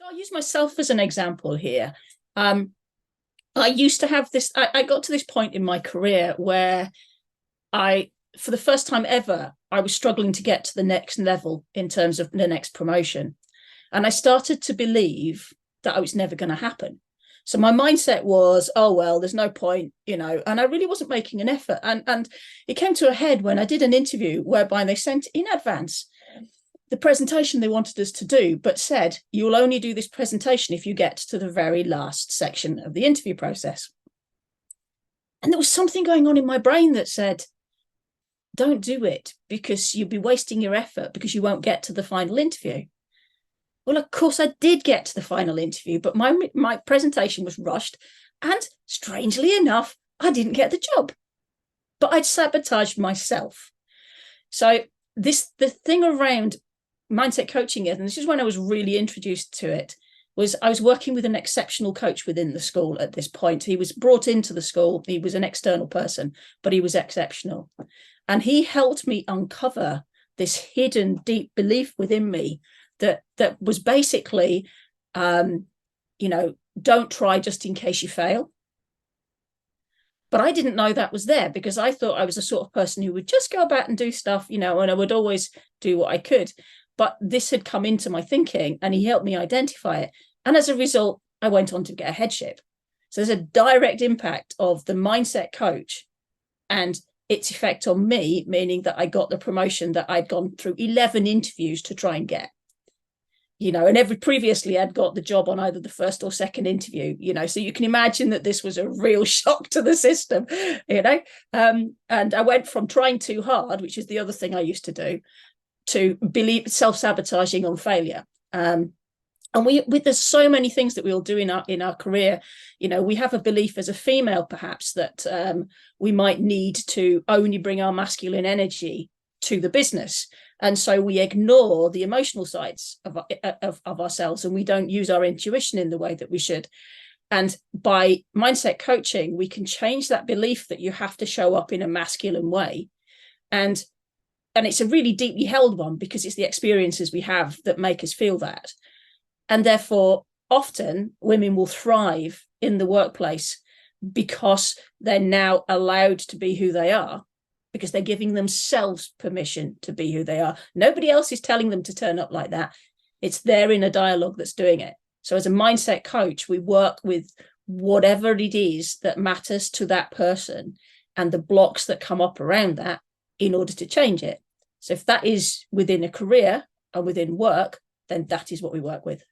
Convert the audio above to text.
I'll use myself as an example here. Um, I used to have this, I got to this point in my career where for the first time ever, I was struggling to get to the next level in terms of the next promotion. And I started to believe that it was never going to happen. So my mindset was, oh, well, there's no point, and I really wasn't making an effort. And it came to a head when I did an interview whereby they sent in advance the presentation they wanted us to do, but said, you'll only do this presentation if you get to the very last section of the interview process. And there was something going on in my brain that said, don't do it because you'll be wasting your effort because you won't get to the final interview. Well, of course, I did get to the final interview, but my presentation was rushed. And strangely enough, I didn't get the job, but I'd sabotaged myself. So the thing around mindset coaching is, and this is when I was really introduced to it, was I was working with an exceptional coach within the school at this point. He was brought into the school. He was an external person, but he was exceptional. And he helped me uncover this hidden deep belief within me that was basically, don't try just in case you fail. But I didn't know that was there because I thought I was the sort of person who would just go about and do stuff, and I would always do what I could. But this had come into my thinking and he helped me identify it. And as a result, I went on to get a headship. So there's a direct impact of the mindset coach and its effect on me, meaning that I got the promotion that I'd gone through 11 interviews to try and get. And previously I'd got the job on either the first or second interview, so you can imagine that this was a real shock to the system, and I went from trying too hard, which is the other thing I used to do, to self-sabotaging on failure. And there's so many things that we all do in our career. We have a belief as a female, perhaps, that we might need to only bring our masculine energy to the business. And so we ignore the emotional sides of ourselves, and we don't use our intuition in the way that we should. And by mindset coaching, we can change that belief that you have to show up in a masculine way. And it's a really deeply held one because it's the experiences we have that make us feel that. And therefore, often women will thrive in the workplace because they're now allowed to be who they are, because they're giving themselves permission to be who they are. Nobody else is telling them to turn up like that. It's their inner dialogue that's doing it. So as a mindset coach, we work with whatever it is that matters to that person and the blocks that come up around that in order to change it. So if that is within a career and within work, then that is what we work with.